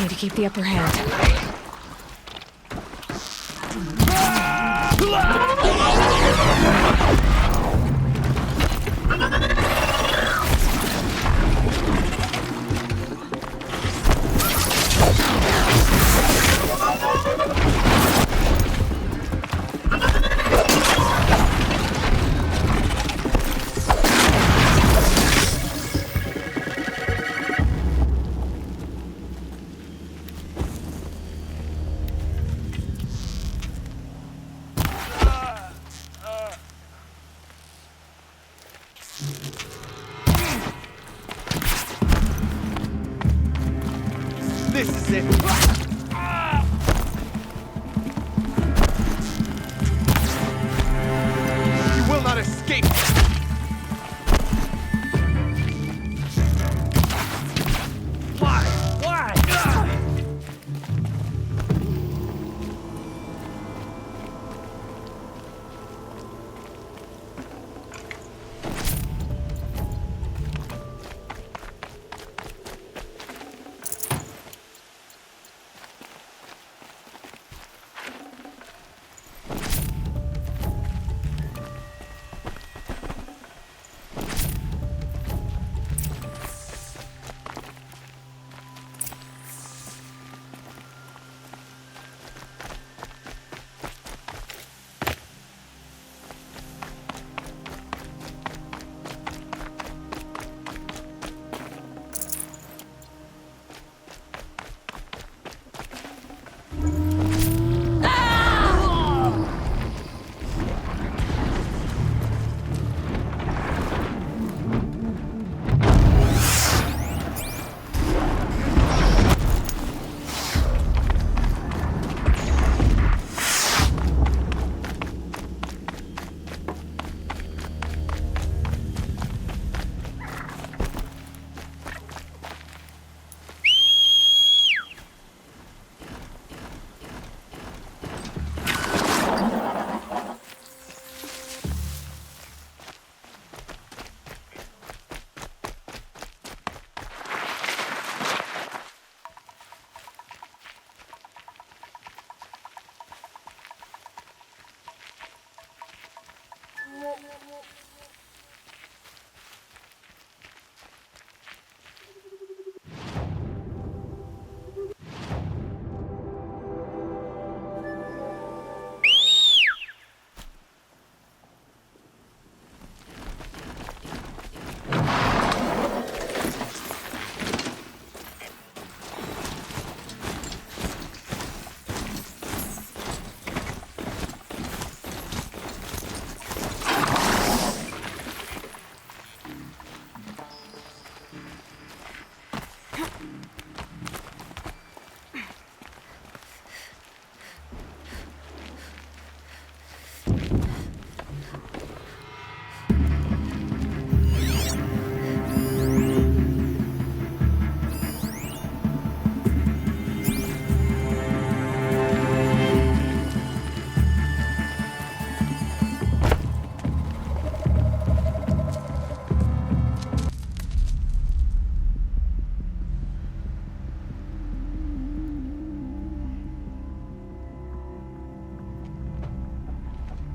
Need to keep the upper hand. This is it. You will not escape. Why? Why?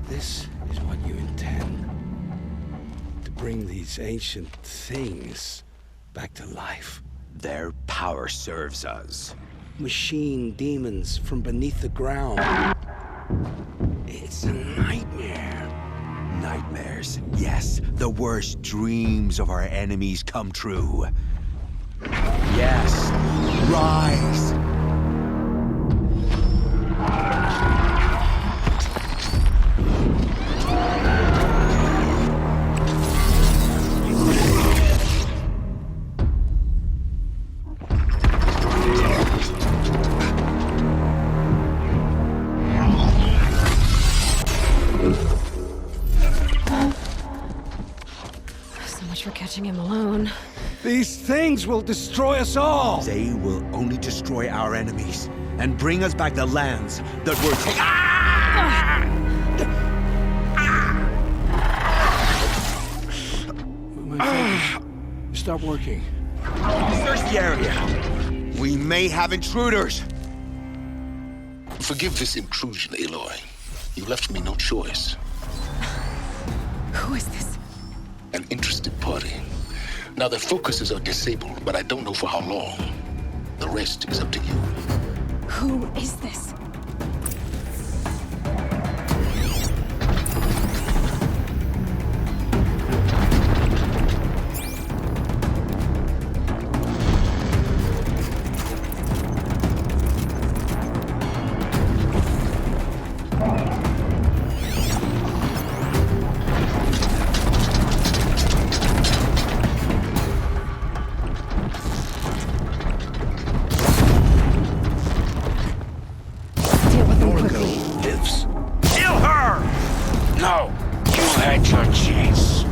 This is what you intend. To bring these ancient things back to life. Their power serves us. Machine demons from beneath the ground. It's a nightmare. Nightmares, yes. The worst dreams of our enemies come true. Yes, rise! So much for catching him alone. These things will destroy us all! They will only destroy our enemies and bring us back the lands that were taken. My focus. Stop working. Search the area. We may have intruders. Forgive this intrusion, Aloy. You left me no choice. Who is this? An interested party. Now their focuses are disabled, but I don't know for how long. The rest is up to you. Who is this? Deal with them quickly. Lives. Kill her! No! You had your chance.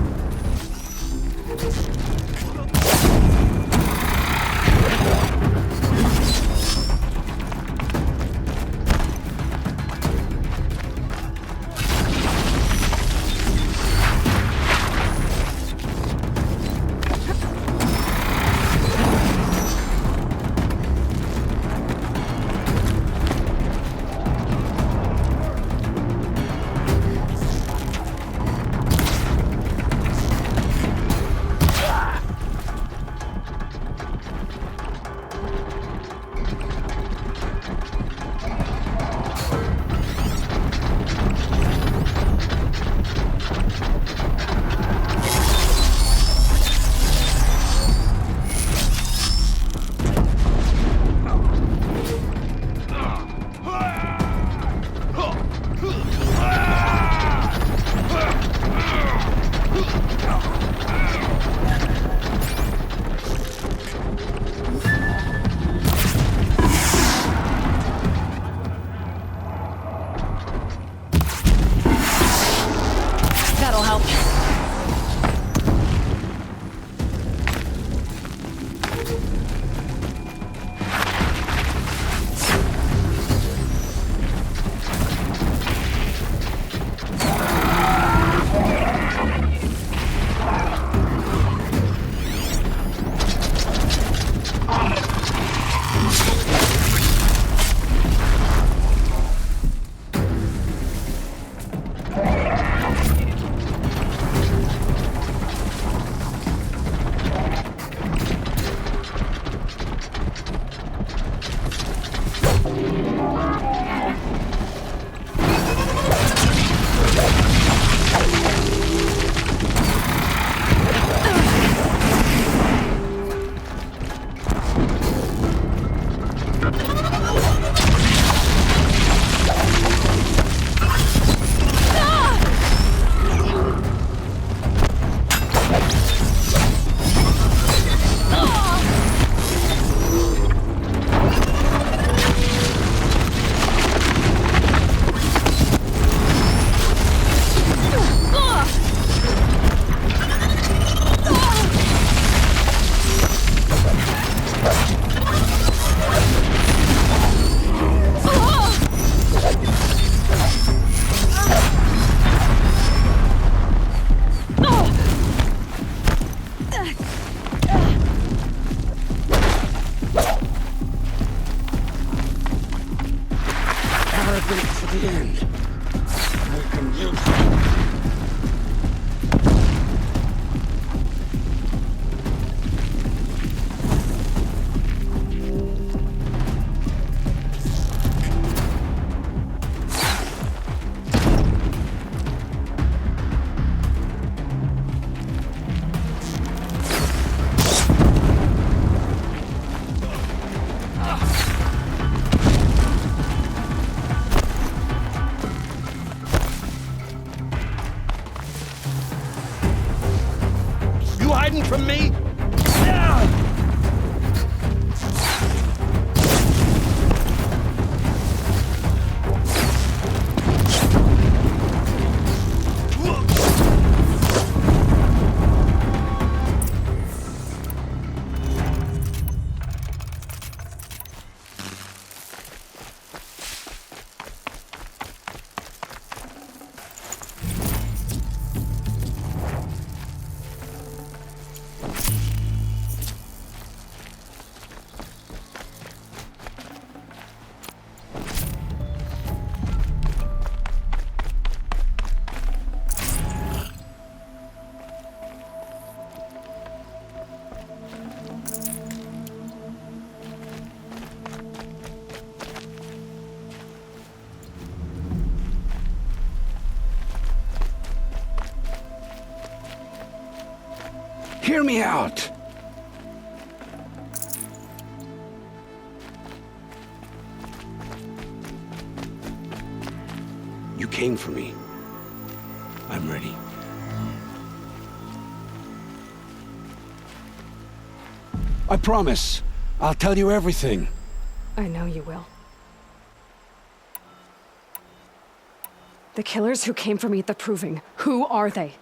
That'll help. Arrogant to the end. can use. You hiding from me? Hear me out! You came for me. I'm ready. I promise. I'll tell you everything. I know you will. The killers who came for me at the Proving, who are they?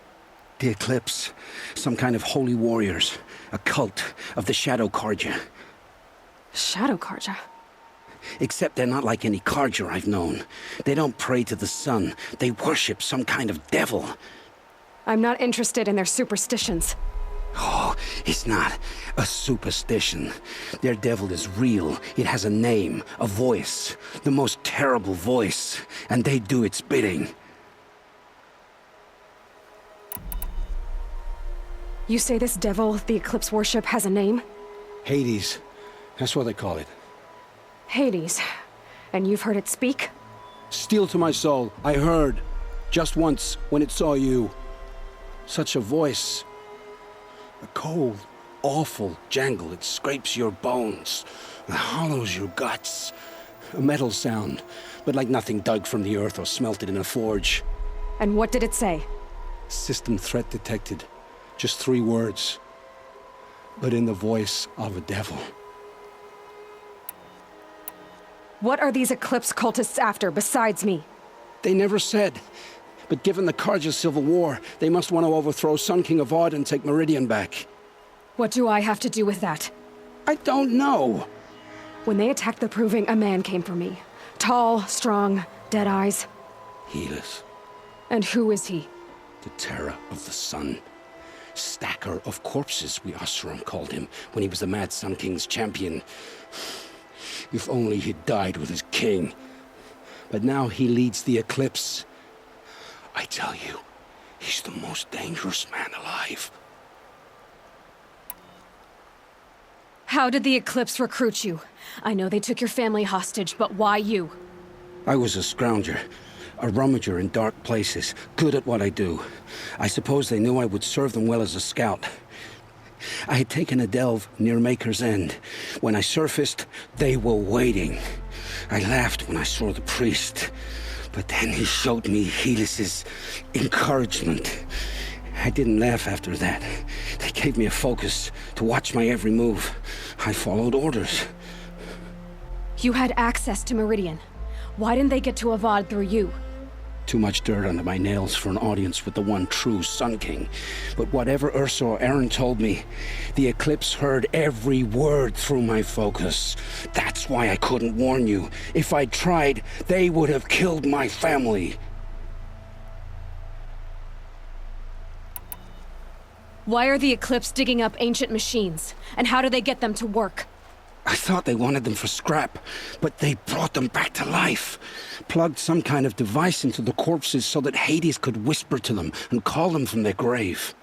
The Eclipse. Some kind of holy warriors. A cult of the Shadow Carja. Shadow Carja? Except they're not like any Carja I've known. They don't pray to the sun. They worship some kind of devil. I'm not interested in their superstitions. Oh, it's not a superstition. Their devil is real. It has a name, a voice. The most terrible voice. And they do its bidding. You say this devil the Eclipse worship has a name? Hades. That's what they call it. Hades. And you've heard it speak? Steel to my soul. I heard. Just once, when it saw you. Such a voice. A cold, awful jangle. It scrapes your bones. It hollows your guts. A metal sound, but like nothing dug from the earth or smelted in a forge. And what did it say? System threat detected. Just 3 words. But in the voice of a devil. What are these Eclipse cultists after besides me? They never said. But given the Carja civil war, they must want to overthrow Sun King Avad and take Meridian back. What do I have to do with that? I don't know. When they attacked the Proving, a man came for me. Tall, strong, dead eyes. Helis, And who is he? the terror of the sun. Stacker of corpses, we Oseram called him, when he was the Mad Sun King's champion. If only he'd died with his king. But now he leads the Eclipse. I tell you, he's the most dangerous man alive. How did the Eclipse recruit you? I know they took your family hostage, but why you? I was a scrounger, a rummager in dark places, good at what I do. I suppose they knew I would serve them well as a scout. I had taken a delve near Maker's End. When I surfaced, they were waiting. I laughed when I saw the priest, but then he showed me Helis's encouragement. I didn't laugh after that. They gave me a focus to watch my every move. I followed orders. You had access to Meridian. Why didn't they get to Avad through you? Too much dirt under my nails for an audience with the one true Sun King. But whatever Ursa or Eren told me, the Eclipse heard every word through my focus. That's why I couldn't warn you. If I'd tried, they would have killed my family. Why are the Eclipse digging up ancient machines? And how do they get them to work? I thought they wanted them for scrap, but they brought them back to life. Plugged some kind of device into the corpses so that Hades could whisper to them and call them from their grave.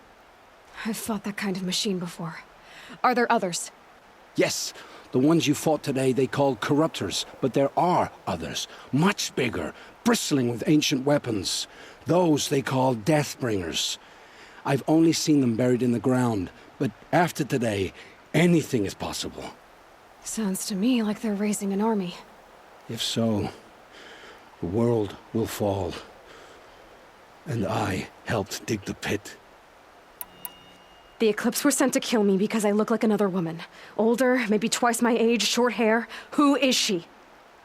I've fought that kind of machine before. Are there others? Yes, the ones you fought today they called corruptors, but there are others, much bigger, bristling with ancient weapons. Those they call Deathbringers. I've only seen them buried in the ground, but after today, anything is possible. Sounds to me like they're raising an army. If so, the world will fall. And I helped dig the pit. The Eclipse were sent to kill me because I look like another woman. Older, maybe twice my age, short hair. Who is she?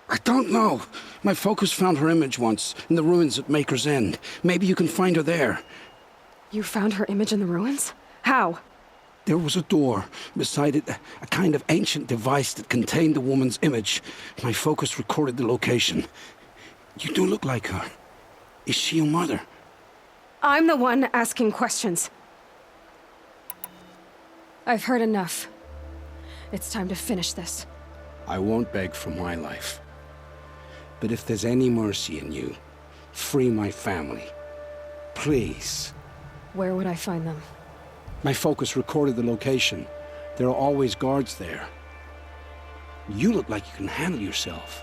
I don't know. My focus found her image once, in the ruins at Maker's End. Maybe you can find her there. You found her image in the ruins? How? There was a door. Beside it, a kind of ancient device that contained the woman's image. My focus recorded the location. You do look like her. Is she your mother? I'm the one asking questions. I've heard enough. It's time to finish this. I won't beg for my life. But if there's any mercy in you, free my family. Please. Where would I find them? My focus recorded the location. There are always guards there. You look like you can handle yourself.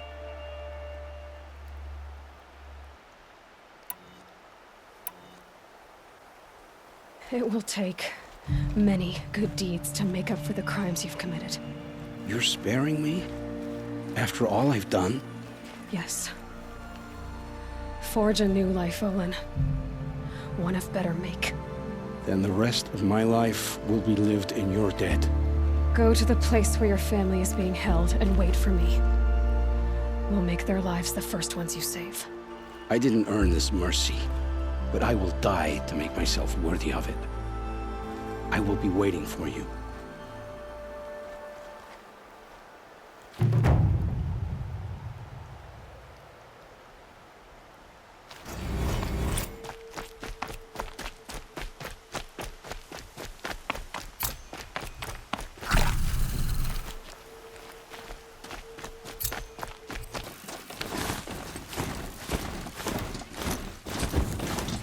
It will take many good deeds to make up for the crimes you've committed. You're sparing me? After all I've done? Yes. Forge a new life, Olin. One of better make. Then the rest of my life will be lived in your debt. Go to the place where your family is being held and wait for me. We'll make their lives the first ones you save. I didn't earn this mercy, but I will die to make myself worthy of it. I will be waiting for you.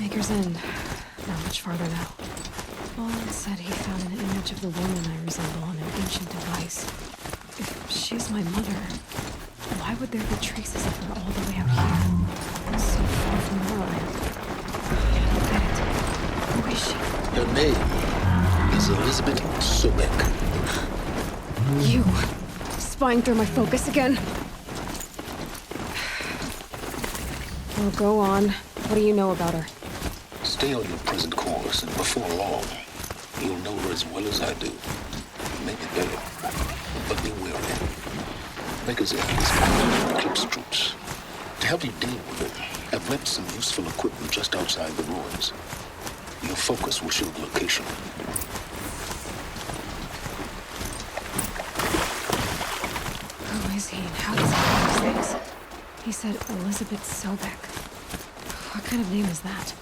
Maker's End. Not much farther now. Olin said he found an image of the woman I resemble on an ancient device. If she's my mother, why would there be traces of her all the way out here? So far from Moorland. I don't get it. Who is she? Her name is Elizabeth Sobek. You! Spying through my focus again? Well, go on. What do you know about her? Stay on your present course, and before long, you'll know her as well as I do. Maybe better, but be wary. Maker's End is one of Eclipse troops. To help you deal with it, I've left some useful equipment just outside the ruins. Your focus will show the location. Who is he and how does he do these things? He said Elizabeth Sobek. What kind of name is that?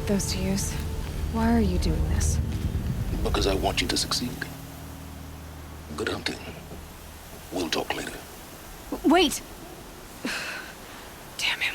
put those to use. Why are you doing this? Because I want you to succeed. Good hunting. We'll talk later. Wait! Damn him.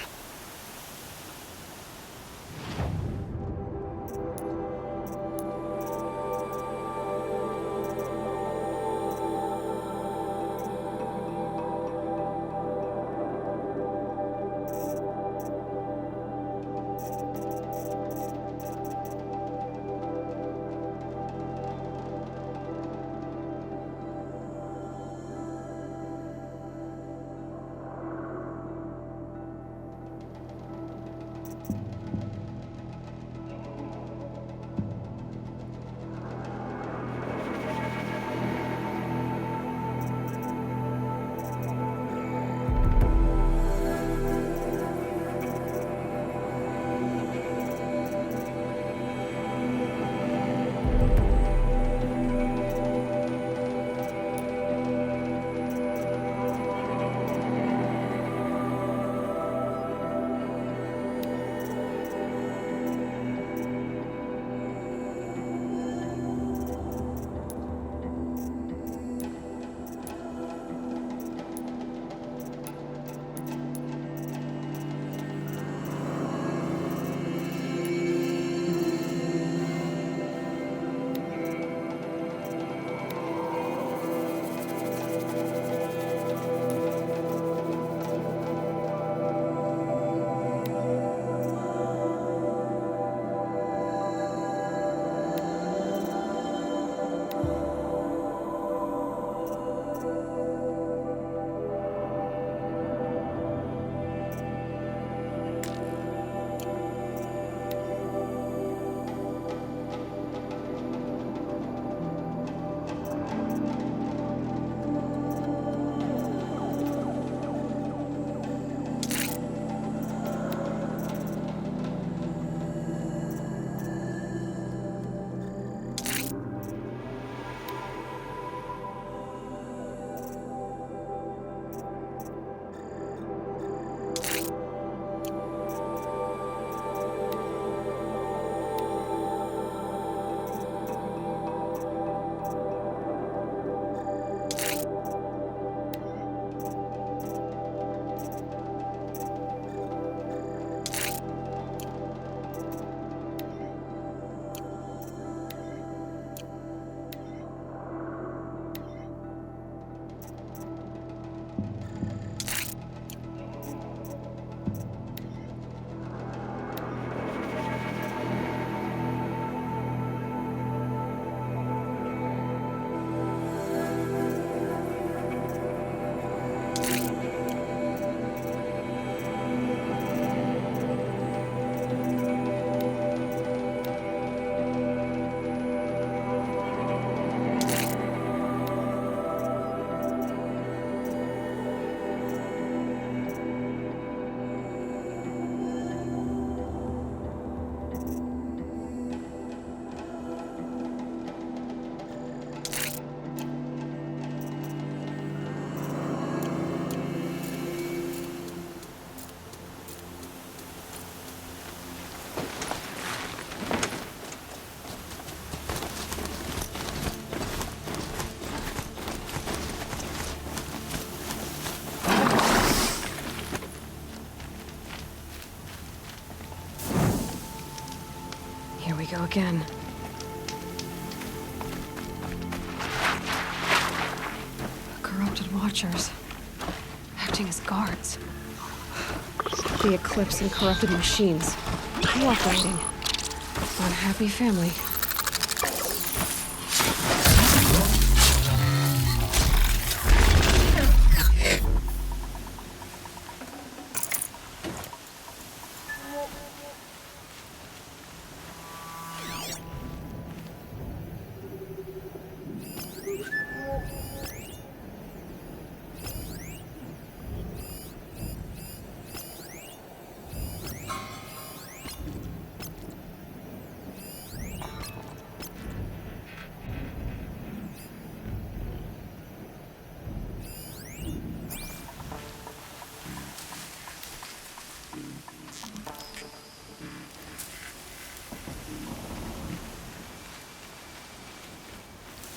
Here we go again. Corrupted Watchers. Acting as guards. The Eclipse and corrupted machines. Cooperating. Unhappy family.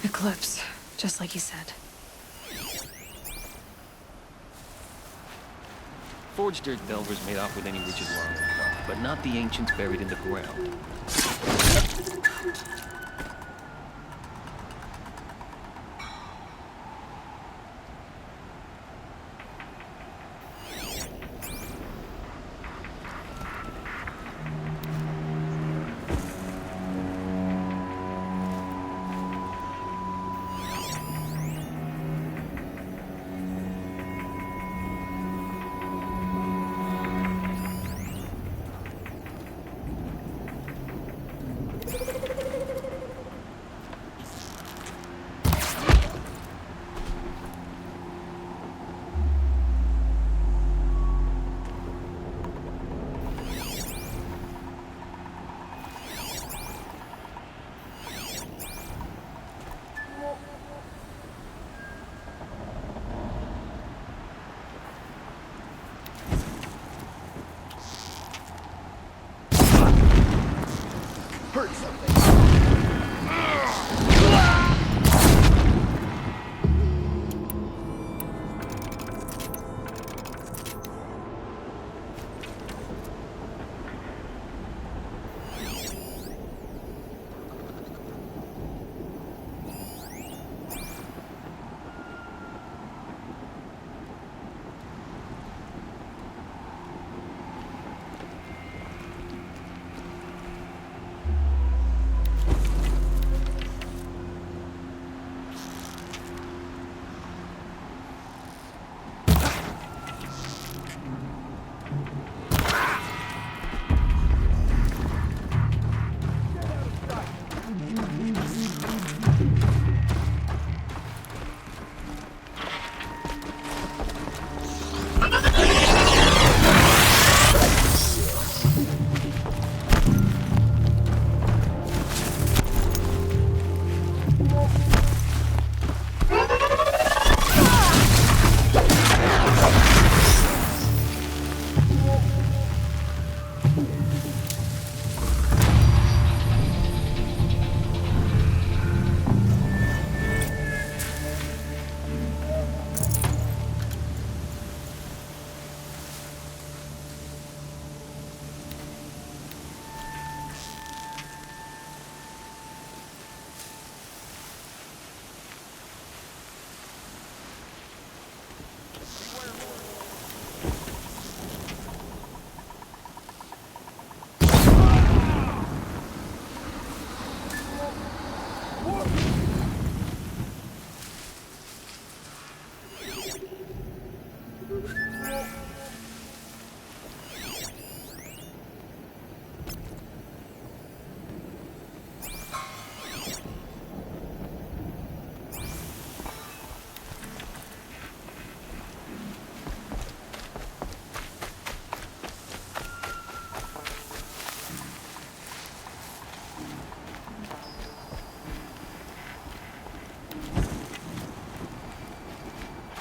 Eclipse, just like you said. Forged earth delvers made off with any Richard Long, but not the ancients buried in the ground. Heard something.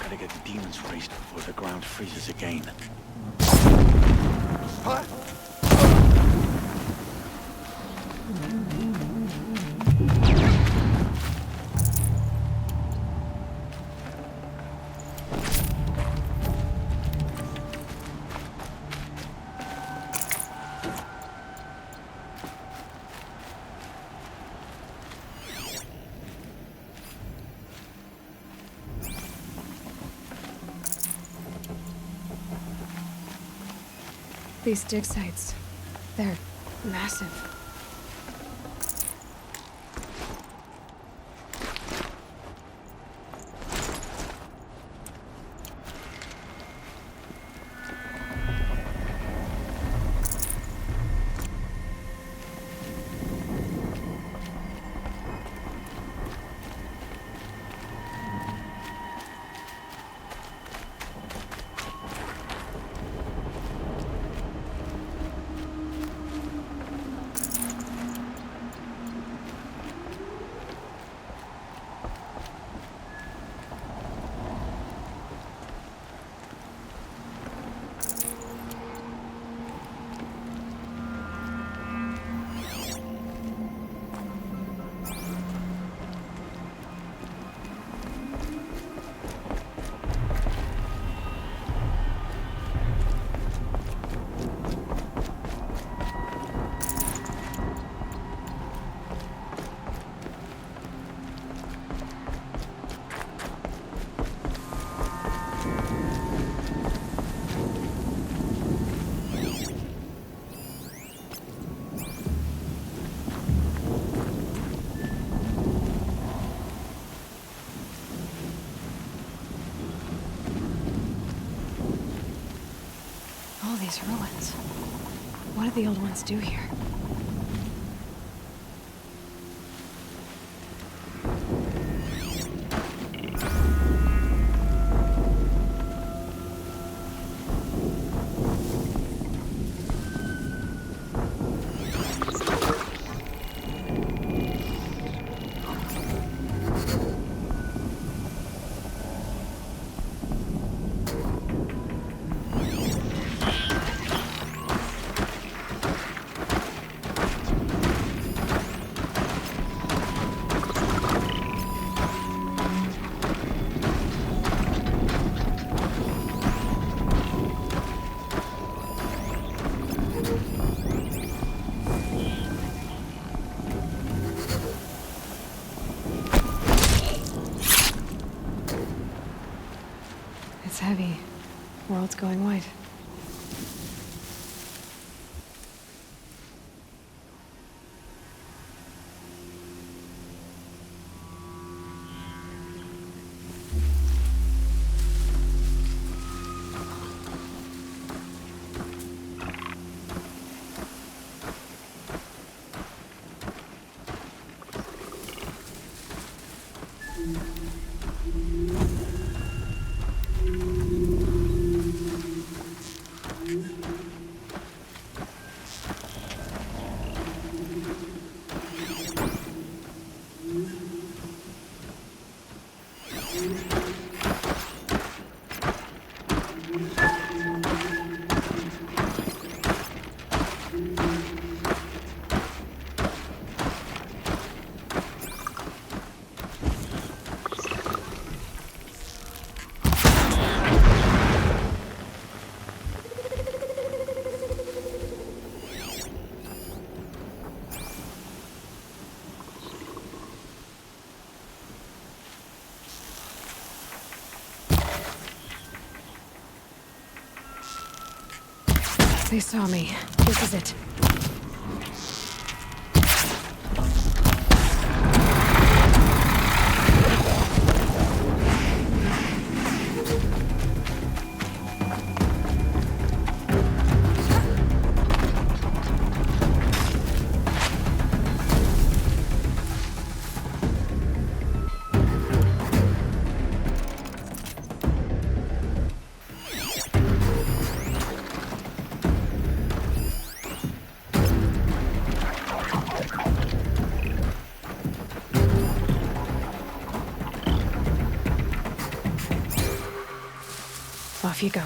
Gotta get the demons raised before the ground freezes again. Huh? These dig sites, they're massive. these ruins. What did the old ones do here? It's heavy. World's going white. They saw me. This is it. Off you go.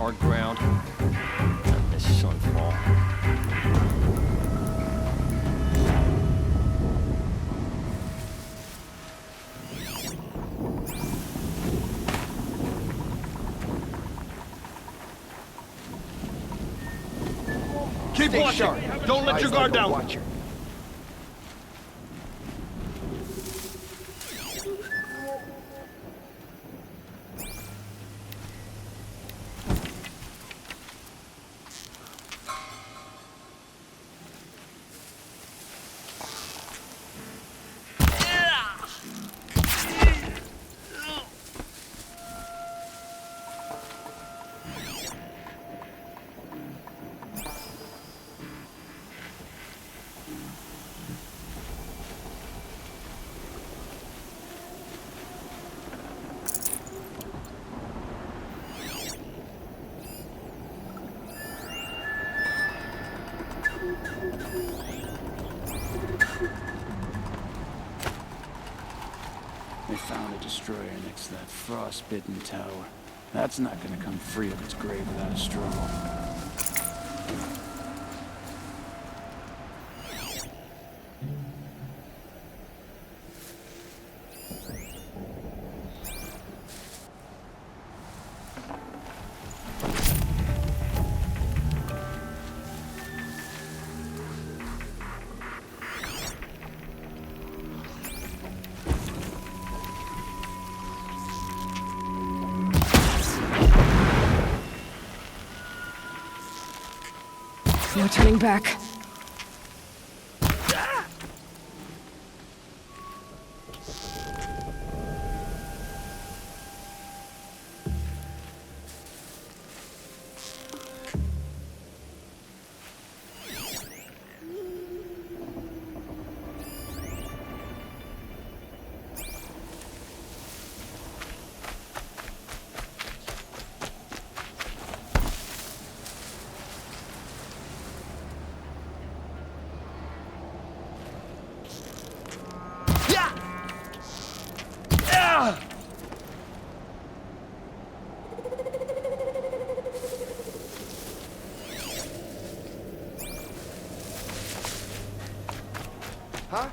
hard ground. Let the sun fall. Keep watching. Don't let your guard down. Watcher. They found a destroyer next to that frostbitten tower. That's not gonna come free of its grave without a struggle. No turning back. Huh?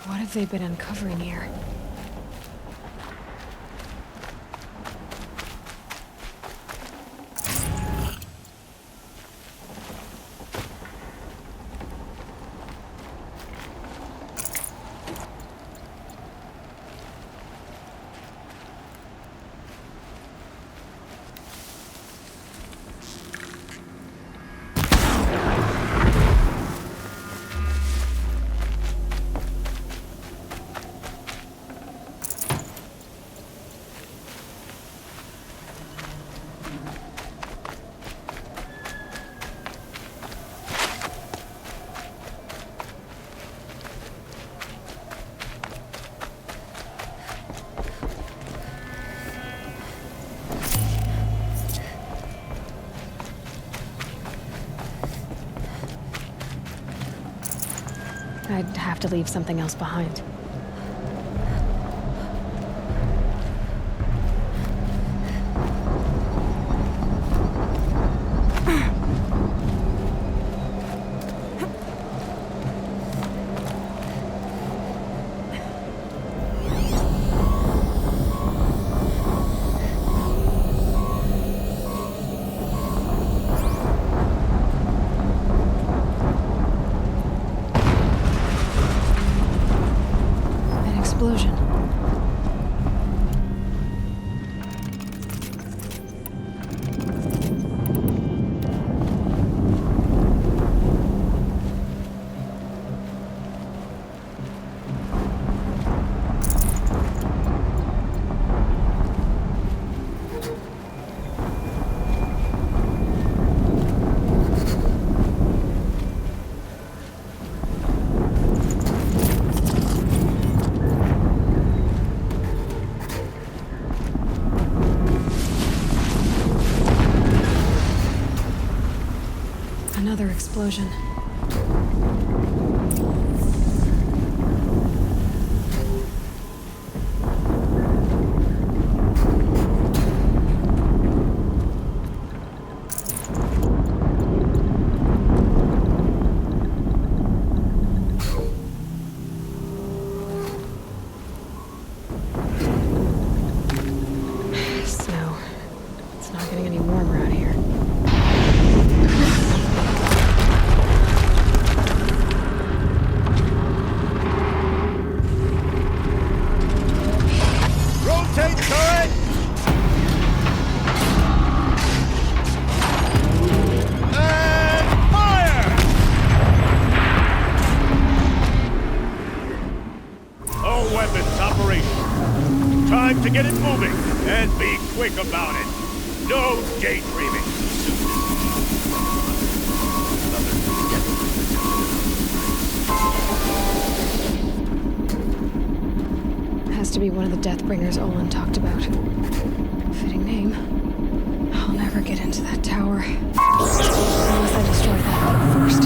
What have they been uncovering here? I'd have to leave something else behind. An explosion. explosion. Snow. It's not getting any warmer out here. Rotate turret! And fire! All weapons operational. Time to get it moving, and be quick about it. No daydreaming. Has to be one of the Deathbringers Olin talked about. Fitting name. I'll never get into that tower. Unless I destroy that thing first.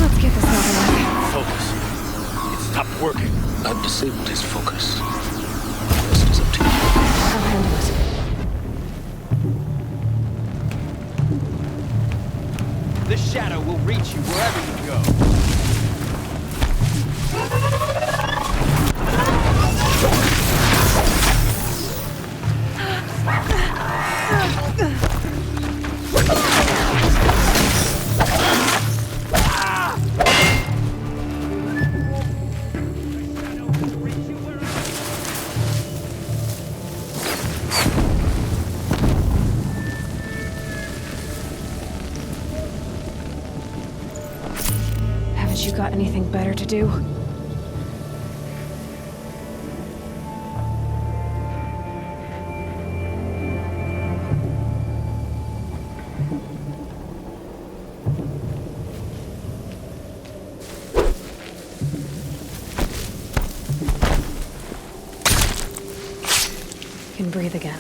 Let's get this out of the way. Focus. It stopped working. I've disabled his focus. The rest is up to you. I'll handle it. The shadow will reach you wherever you go. Haven't you got anything better to do? Can breathe again.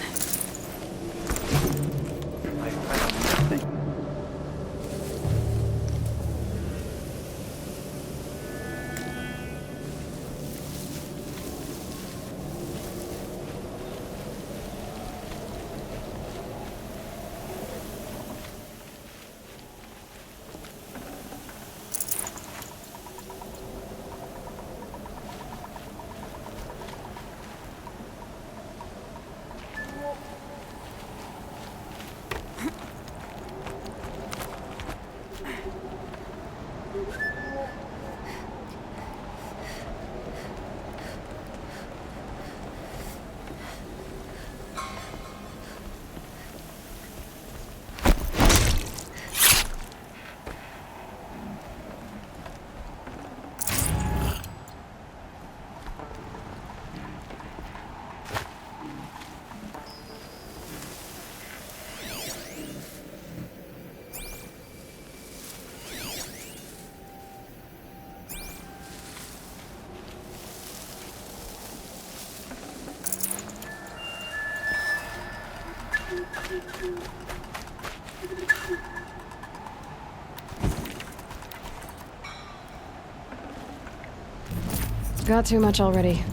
Got too much already.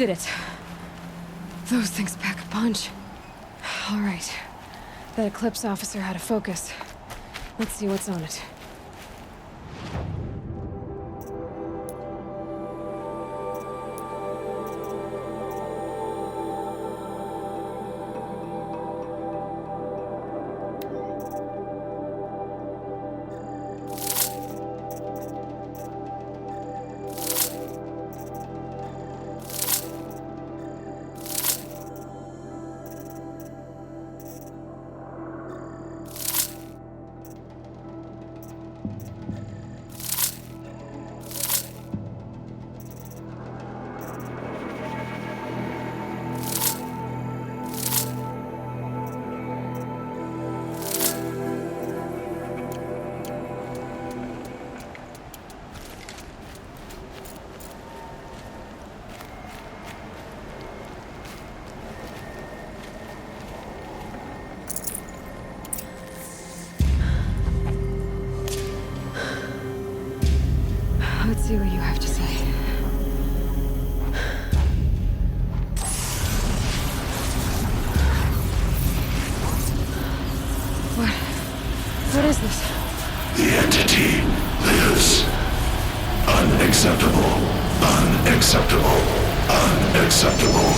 Did it. Those things pack a punch. All right. That Eclipse officer had a focus. Let's see what's on it. Let's see what you have to say. What is this? The entity lives. Unacceptable. Unacceptable. Unacceptable.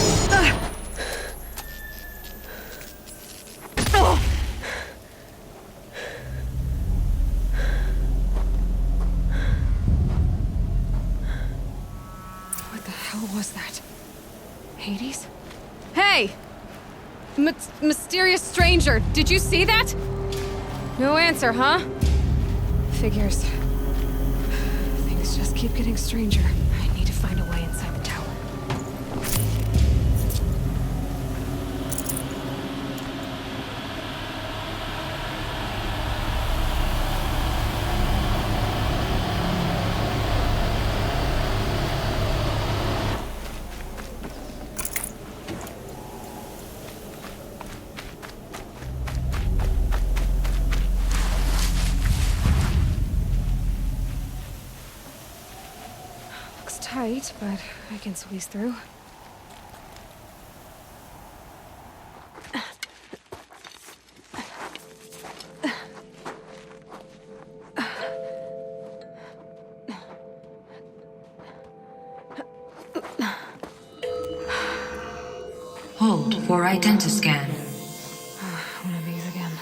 What the hell was that? Hades? Hey! Mysterious stranger, did you see that? No answer, huh? Figures. Things just keep getting stranger. I need to find a way inside the tower. Tight, but I can squeeze through. Hold for identiscan. One of these again.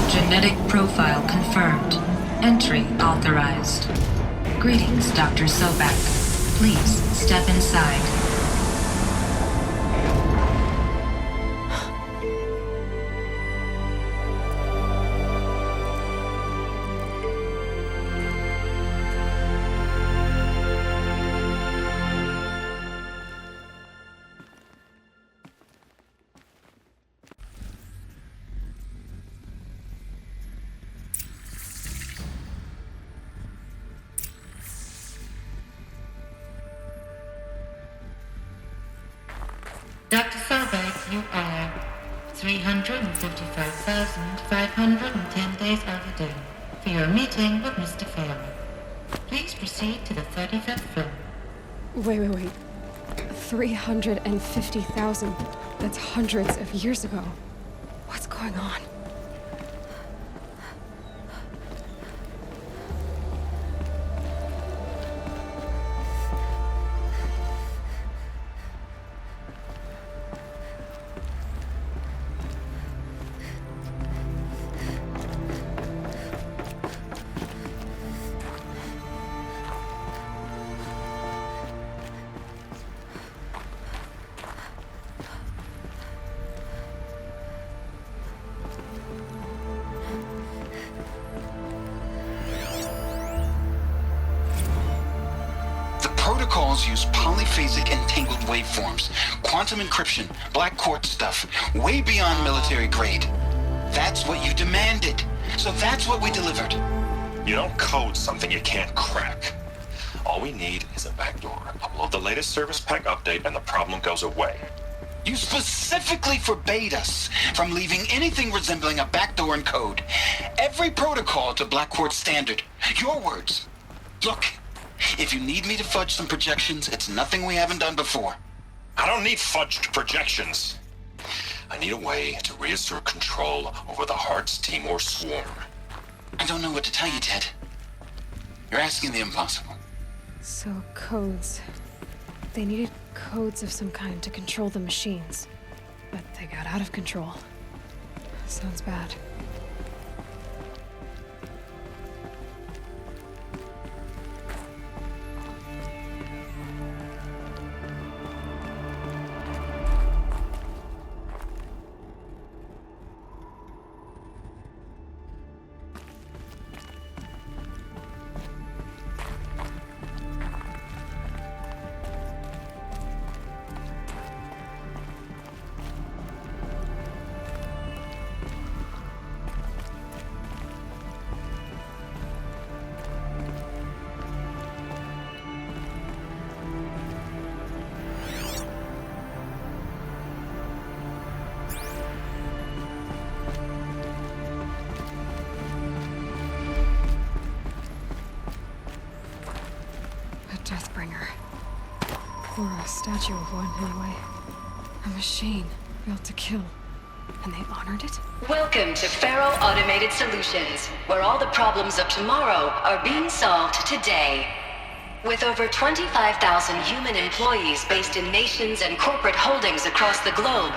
Genetic profile confirmed. Entry authorized. Greetings, Dr. Sobek. Please step inside. Dr. Sobek, you are 355,510 days overdue for your meeting with Mr. Fairman. Please proceed to the 35th floor. Wait. 350,000. That's hundreds of years ago. What's going on? Protocols use polyphasic entangled waveforms, quantum encryption, black quartz stuff, way beyond military grade. That's what you demanded. So that's what we delivered. You don't code something you can't crack. All we need is a backdoor. Upload the latest service pack update and the problem goes away. You specifically forbade us from leaving anything resembling a backdoor in code. Every protocol to Black Quartz standard. Your words. Look, if you need me to fudge some projections, it's nothing we haven't done before. I don't need fudged projections. I need a way to reassert control over the Hearts Timor swarm. I don't know what to tell you, Ted. You're asking the impossible. So, codes. They needed codes of some kind to control the machines. But they got out of control. Sounds bad. Deathbringer. Or a statue of one, anyway. A machine built to kill. And they honored it? Welcome to Faro Automated Solutions, where all the problems of tomorrow are being solved today. With over 25,000 human employees based in nations and corporate holdings across the globe,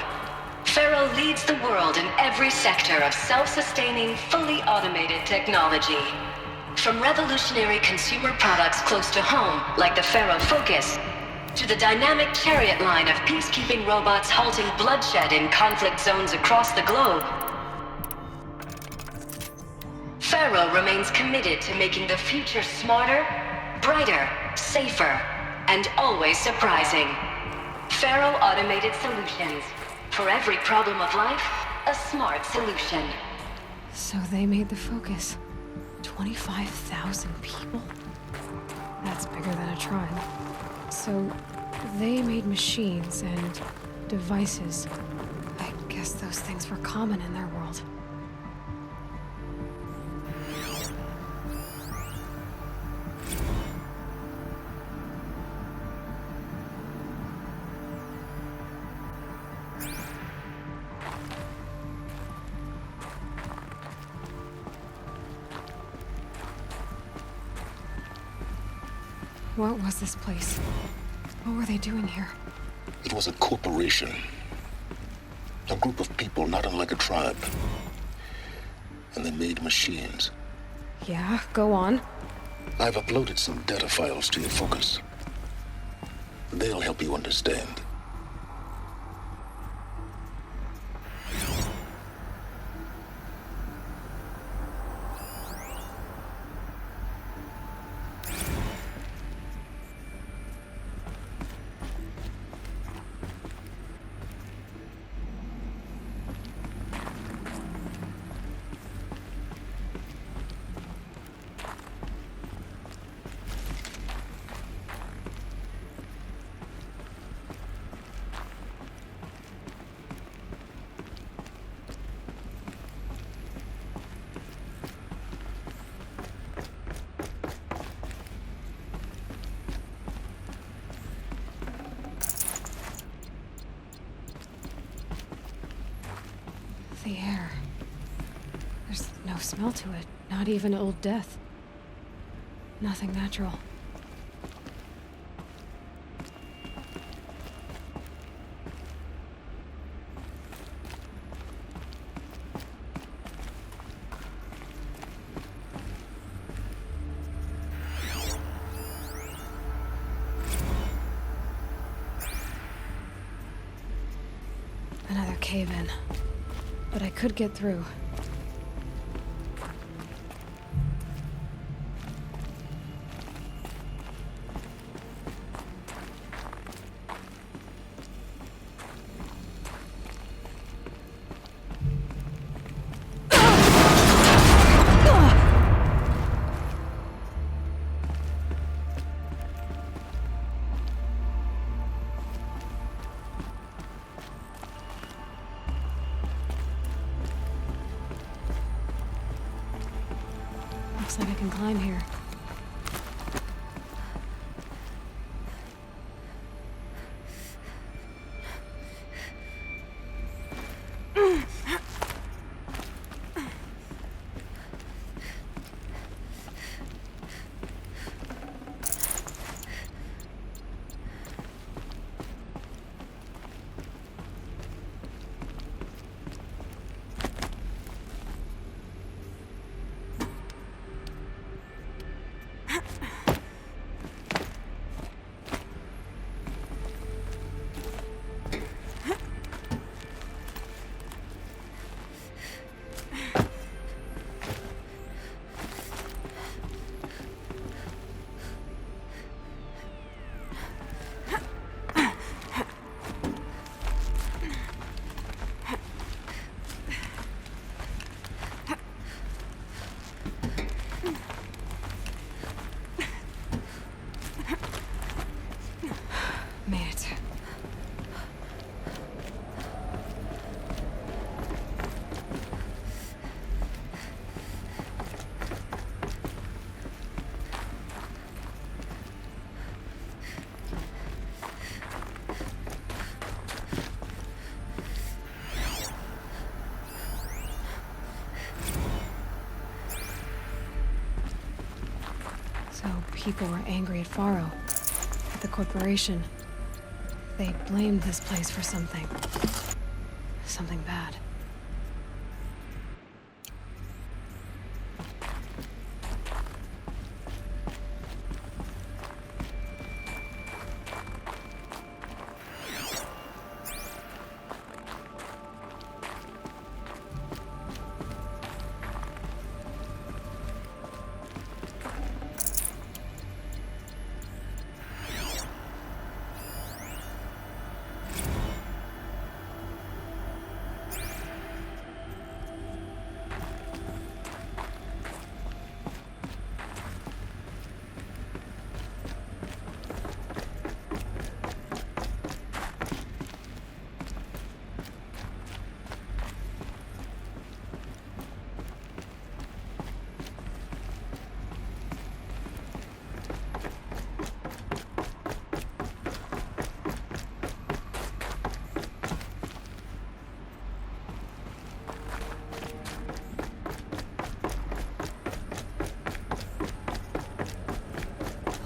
Faro leads the world in every sector of self-sustaining, fully automated technology. From revolutionary consumer products close to home, like the Faro Focus, to the dynamic Chariot line of peacekeeping robots halting bloodshed in conflict zones across the globe, Faro remains committed to making the future smarter, brighter, safer, and always surprising. Faro Automated Solutions. For every problem of life, a smart solution. So they made the Focus. 25,000 people? That's bigger than a tribe. So, they made machines and devices. I guess those things were common in their world. What was this place? What were they doing here? It was a corporation. A group of people not unlike a tribe. And they made machines. Yeah, go on. I've uploaded some data files to your Focus. They'll help you understand. The air. There's no smell to it, not even Old Death. Nothing natural. Another cave-in. But I could get through. Looks like I can climb here. Made it. So people were angry at Faro, at the corporation. They blamed this place for something. Something bad.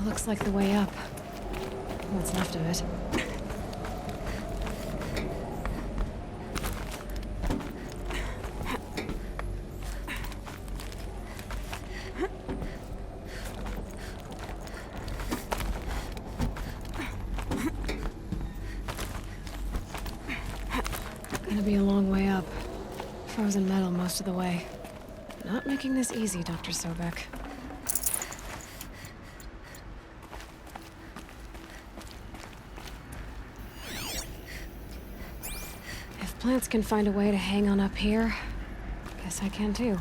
Looks like the way up. What's left of it. Gonna be a long way up. Frozen metal most of the way. Not making this easy, Dr. Sobek. If plants can find a way to hang on up here, guess I can too.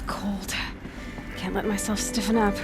Cold. Can't let myself stiffen up.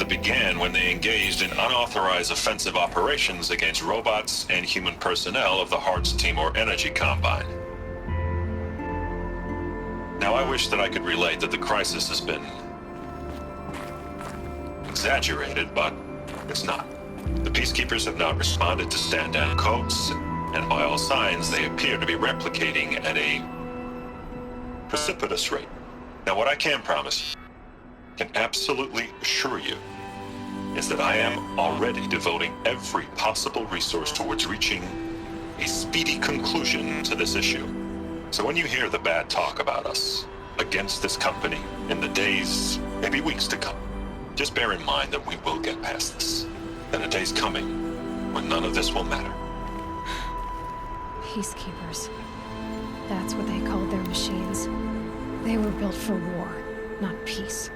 that began when they engaged in unauthorized offensive operations against robots and human personnel of the Hearts Timor Energy Combine. Now, I wish that I could relate that the crisis has been exaggerated, but it's not. The Peacekeepers have not responded to stand-down codes, and by all signs, they appear to be replicating at a precipitous rate. Now, what I can promise, can absolutely assure you, is that I am already devoting every possible resource towards reaching a speedy conclusion to this issue. So when you hear the bad talk about us against this company in the days, maybe weeks to come, just bear in mind that we will get past this. That a day's coming when none of this will matter. Peacekeepers. That's what they called their machines. They were built for war, not peace.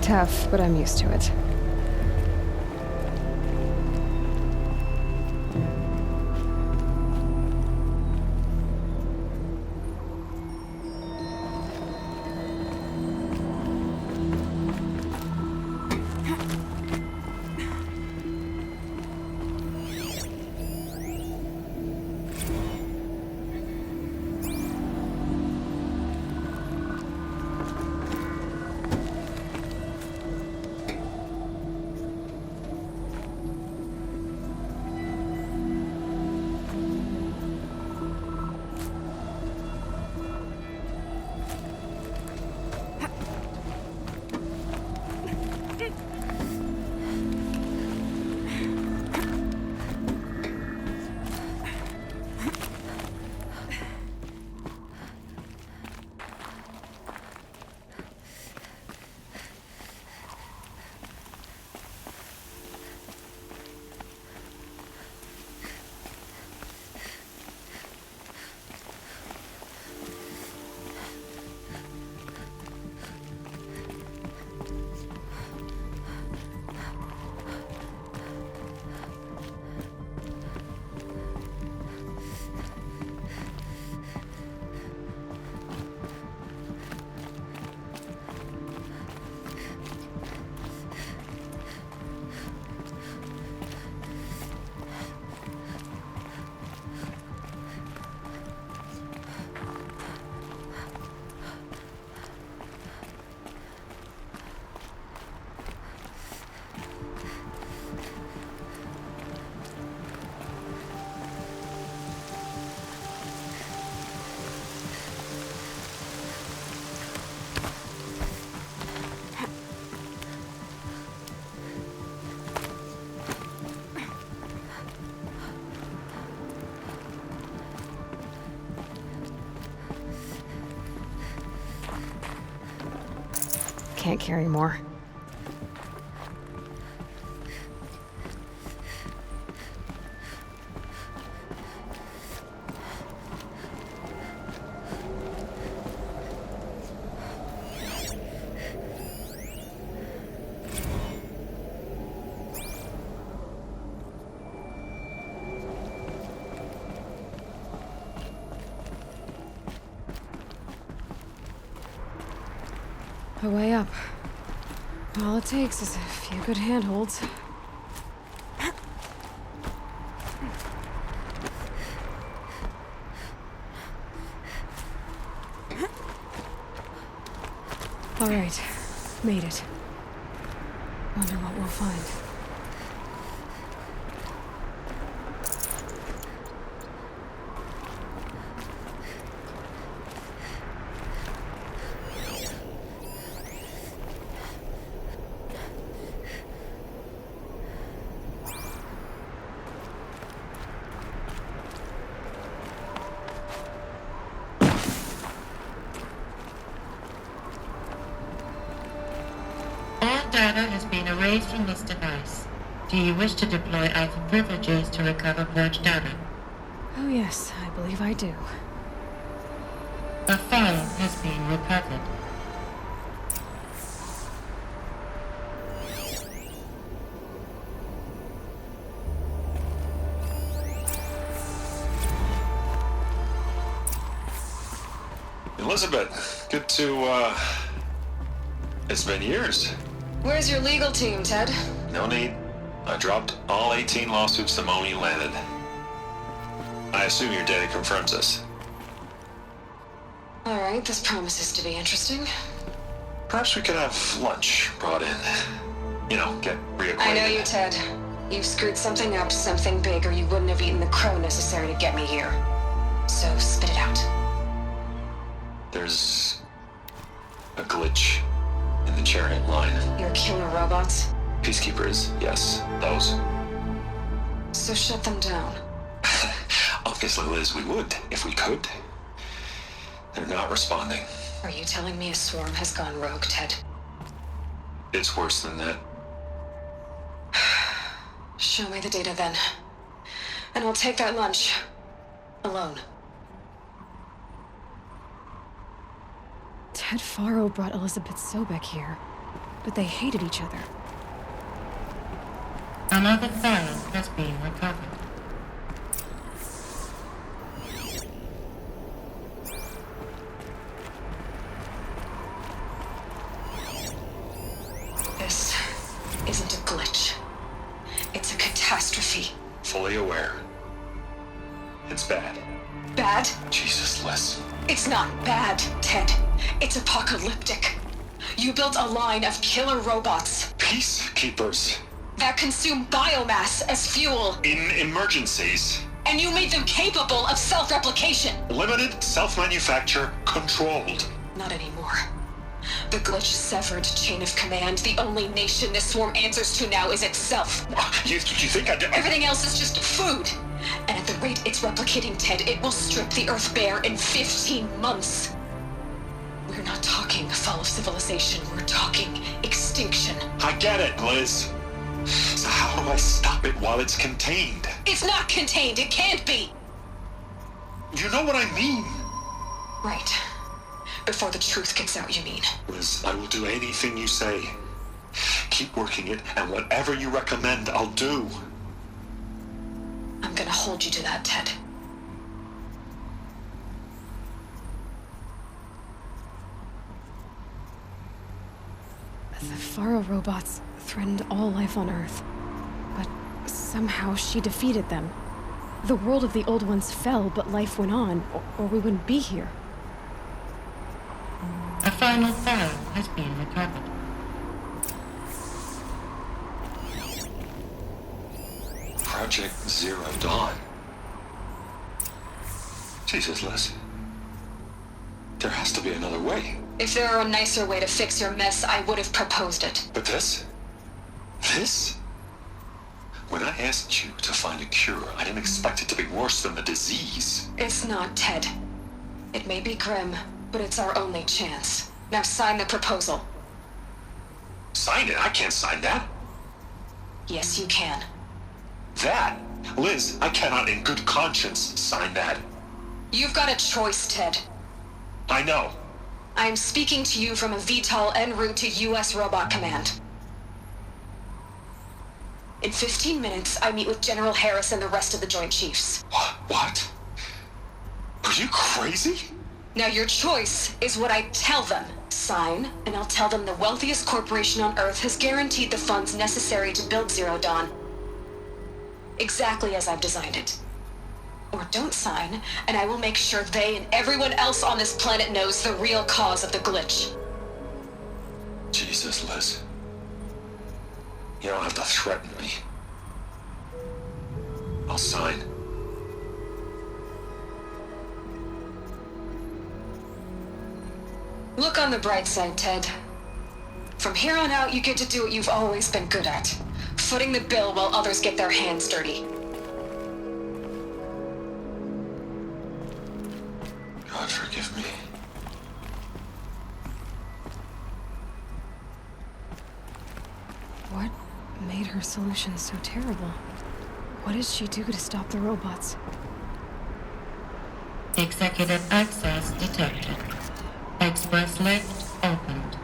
Tough, but I'm used to it. can't carry more. A way up. All it takes is a few good handholds. All right, made it. Wonder what we'll find. Data has been erased from this device. Do you wish to deploy Alpha privileges to recover purged data? Oh yes, I believe I do. A file has been recovered. Elizabeth, good to, it's been years. Where's your legal team, Ted? No need. I dropped all 18 lawsuits the moment you landed. I assume your data confirms this. All right, this promises to be interesting. Perhaps we could have lunch brought in. You know, get reacquainted. I know you, Ted. You screwed something up, something big, or you wouldn't have eaten the crow necessary to get me here. So spit it out. There's a glitch in the chariot line. Your killer robots? Peacekeepers, yes, those. So shut them down. Obviously, Liz, we would, if we could. They're not responding. Are you telling me a swarm has gone rogue, Ted? It's worse than that. Show me the data then. And I'll take that lunch. Alone. Ted Faro brought Elizabeth Sobek here, but they hated each other. Another file has been recovered. This isn't a glitch. It's a catastrophe. Fully aware. It's bad. Bad? Jesus, Liz. It's not bad, Ted. It's apocalyptic. You built a line of killer robots. Peacekeepers. That consume biomass as fuel. In emergencies. And you made them capable of self-replication. Limited, self-manufacture, controlled. Not anymore. The glitch severed chain of command. The only nation this swarm answers to now is itself. You think I did? Everything else is just food. And at the rate it's replicating, Ted, it will strip the Earth bare in 15 months. We're not talking fall of civilization. We're talking extinction. I get it, Liz. So how do I stop it while it's contained? It's not contained. It can't be. You know what I mean. Right. Before the truth gets out, you mean? Liz, I will do anything you say. Keep working it, and whatever you recommend, I'll do. I'm gonna hold you to that, Ted. The Faro robots threatened all life on Earth. But somehow she defeated them. The world of the old ones fell, but life went on, or we wouldn't be here. A final file has been recovered. Project Zero Dawn. Jesus, Liz. There has to be another way. If there were a nicer way to fix your mess, I would have proposed it. But this? This? When I asked you to find a cure, I didn't expect it to be worse than the disease. It's not, Ted. It may be grim, but it's our only chance. Now sign the proposal. Sign it? I can't sign that. Yes, you can. That? Liz, I cannot in good conscience sign that. You've got a choice, Ted. I know. I am speaking to you from a VTOL en route to U.S. Robot Command. In 15 minutes, I meet with General Harris and the rest of the Joint Chiefs. What? Are you crazy? Now your choice is what I tell them. Sign, and I'll tell them the wealthiest corporation on Earth has guaranteed the funds necessary to build Zero Dawn. Exactly as I've designed it. Or don't sign, and I will make sure they and everyone else on this planet knows the real cause of the glitch. Jesus, Liz. You don't have to threaten me. I'll sign. Look on the bright side, Ted. From here on out, you get to do what you've always been good at. Footing the bill while others get their hands dirty. God forgive me. What made her solution so terrible? What did she do to stop the robots? Executive access detected. Express lift opened.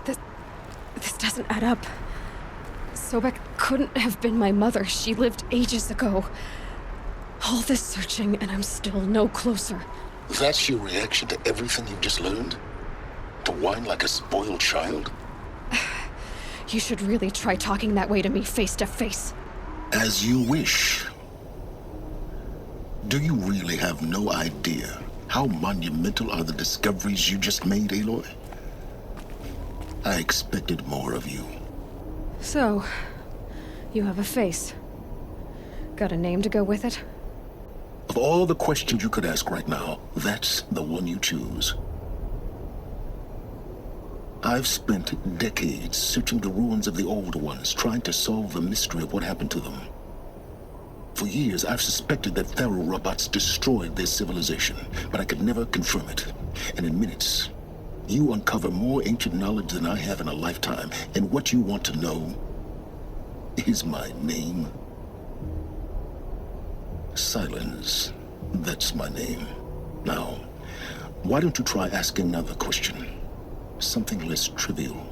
This doesn't add up. Sobek couldn't have been my mother. She lived ages ago. All this searching, and I'm still no closer. That's your reaction to everything you've just learned? To whine like a spoiled child? You should really try talking that way to me face to face. As you wish. Do you really have no idea how monumental are the discoveries you just made, Aloy? I expected more of you. So, you have a face. Got a name to go with it? Of all the questions you could ask right now, that's the one you choose. I've spent decades searching the ruins of the old ones, trying to solve the mystery of what happened to them. For years, I've suspected that Faro robots destroyed their civilization, but I could never confirm it. And in minutes, you uncover more ancient knowledge than I have in a lifetime, and what you want to know is my name. Silence. That's my name. Now, why don't you try asking another question? Something less trivial.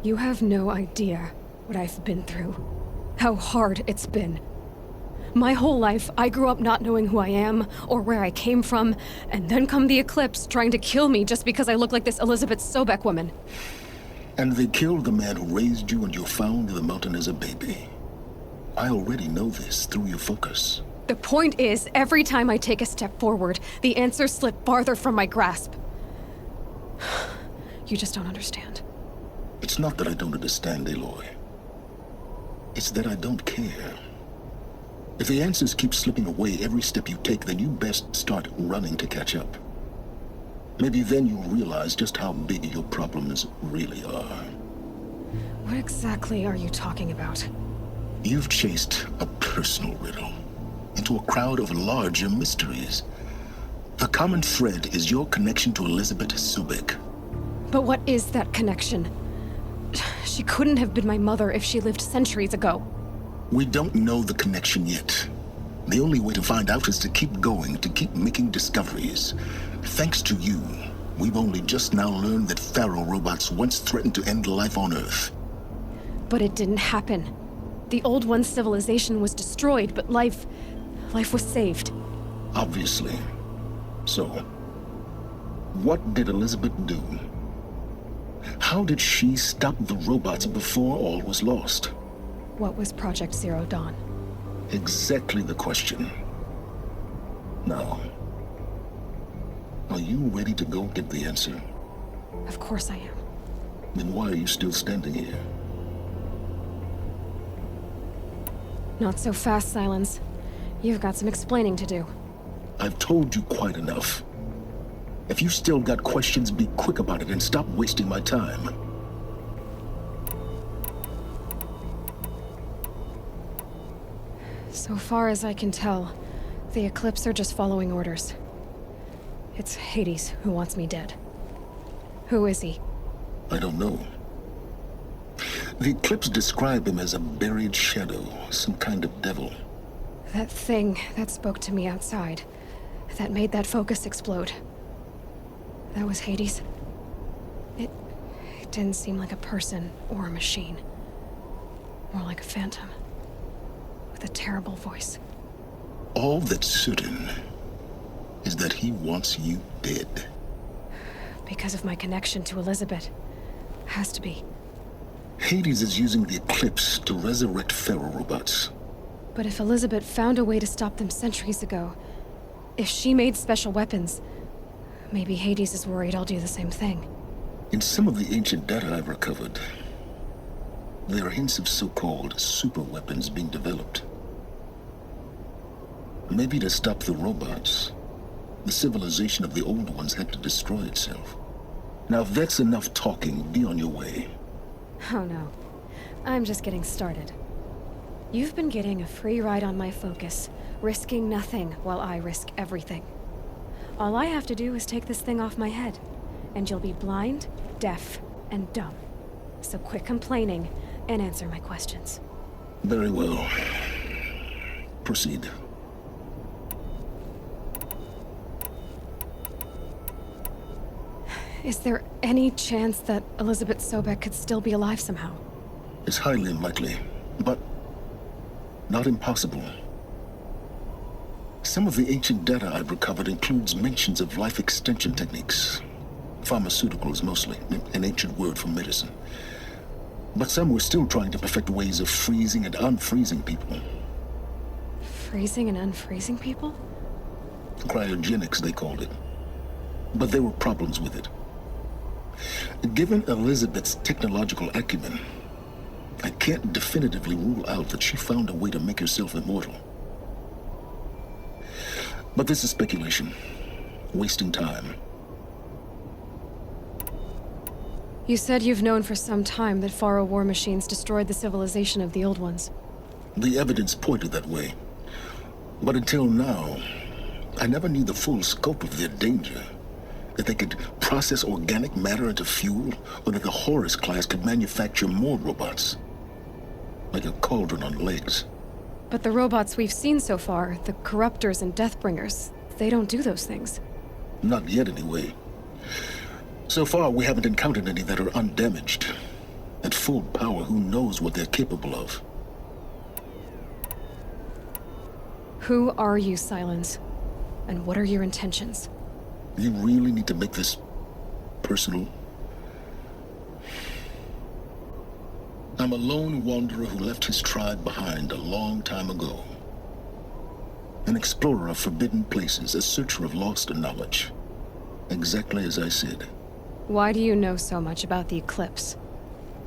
You have no idea what I've been through. How hard it's been. My whole life, I grew up not knowing who I am or where I came from, and then come the Eclipse trying to kill me just because I look like this Elizabeth Sobek woman. And they killed the man who raised you and you found in the mountain as a baby. I already know this through your focus. The point is, every time I take a step forward, the answers slip farther from my grasp. You just don't understand. It's not that I don't understand, Aloy. It's that I don't care. If the answers keep slipping away every step you take, then you best start running to catch up. Maybe then you'll realize just how big your problems really are. What exactly are you talking about? You've chased a personal riddle into a crowd of larger mysteries. The common thread is your connection to Elizabeth Sobek. But what is that connection? She couldn't have been my mother if she lived centuries ago. We don't know the connection yet. The only way to find out is to keep going, to keep making discoveries. Thanks to you, we've only just now learned that Faro robots once threatened to end life on Earth. But it didn't happen. The Old One's civilization was destroyed, but life was saved. Obviously. So, what did Elizabeth do? How did she stop the robots before all was lost? What was Project Zero Dawn? Exactly the question. Now, are you ready to go get the answer? Of course I am. Then why are you still standing here? Not so fast, Silence. You've got some explaining to do. I've told you quite enough. If you still got questions, be quick about it and stop wasting my time. So far as I can tell, the Eclipse are just following orders. It's Hades who wants me dead. Who is he? I don't know. The Eclipse describe him as a buried shadow, some kind of devil. That thing that spoke to me outside, that made that focus explode. That was Hades. It didn't seem like a person or a machine. More like a phantom. With a terrible voice. All that's certain is that he wants you dead. Because of my connection to Elizabeth. Has to be. Hades is using the Eclipse to resurrect ferrorobots. But if Elizabeth found a way to stop them centuries ago, if she made special weapons, maybe Hades is worried I'll do the same thing. In some of the ancient data I've recovered, there are hints of so-called super weapons being developed. Maybe to stop the robots, the civilization of the old ones had to destroy itself. Now if that's enough talking, be on your way. Oh no. I'm just getting started. You've been getting a free ride on my focus, risking nothing while I risk everything. All I have to do is take this thing off my head, and you'll be blind, deaf, and dumb. So quit complaining and answer my questions. Very well. Proceed. Is there any chance that Elizabeth Sobek could still be alive somehow? It's highly unlikely, but not impossible. Some of the ancient data I've recovered includes mentions of life extension techniques. Pharmaceuticals mostly, an ancient word for medicine. But some were still trying to perfect ways of freezing and unfreezing people. Freezing and unfreezing people? Cryogenics, they called it. But there were problems with it. Given Elizabeth's technological acumen, I can't definitively rule out that she found a way to make herself immortal. But this is speculation. Wasting time. You said you've known for some time that Faro war machines destroyed the civilization of the old ones. The evidence pointed that way. But until now, I never knew the full scope of their danger. That they could process organic matter into fuel, or that the Horus class could manufacture more robots. Like a cauldron on legs. But the robots we've seen so far, the Corruptors and Deathbringers, they don't do those things. Not yet, anyway. So far, we haven't encountered any that are undamaged. At full power, who knows what they're capable of? Who are you, Silence? And what are your intentions? You really need to make this personal? I'm a lone wanderer who left his tribe behind a long time ago. An explorer of forbidden places, a searcher of lost knowledge. Exactly as I said. Why do you know so much about the Eclipse?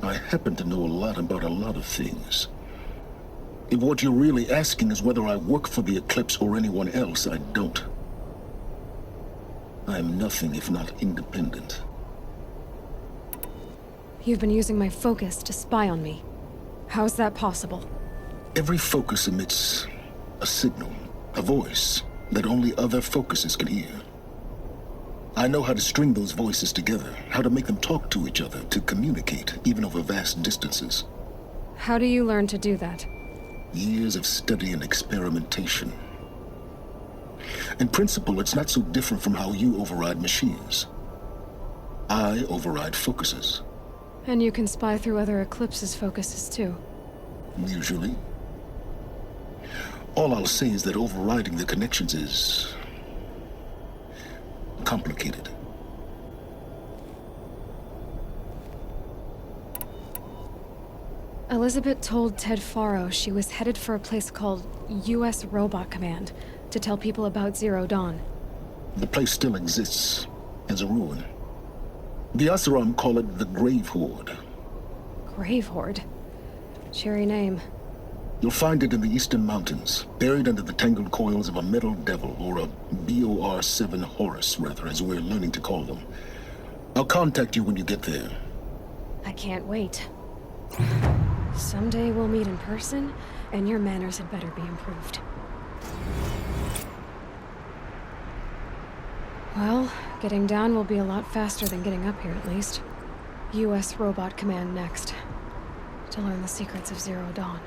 I happen to know a lot about a lot of things. If what you're really asking is whether I work for the Eclipse or anyone else, I don't. I am nothing if not independent. You've been using my focus to spy on me. How's that possible? Every focus emits a signal, a voice, that only other focuses can hear. I know how to string those voices together, how to make them talk to each other, to communicate, even over vast distances. How do you learn to do that? Years of study and experimentation. In principle, it's not so different from how you override machines. I override focuses. And you can spy through other Eclipse's focuses too. Usually. All I'll say is that overriding the connections is complicated. Elizabeth told Ted Faro she was headed for a place called U.S. Robot Command to tell people about Zero Dawn. The place still exists as a ruin. The Oseram call it the Grave Horde. Grave Horde? Cheery name. You'll find it in the Eastern Mountains, buried under the tangled coils of a metal devil, or a BOR-7 Horus, rather, as we're learning to call them. I'll contact you when you get there. I can't wait. Someday we'll meet in person, and your manners had better be improved. Well, getting down will be a lot faster than getting up here, at least. U.S. Robot Command next. To learn the secrets of Zero Dawn.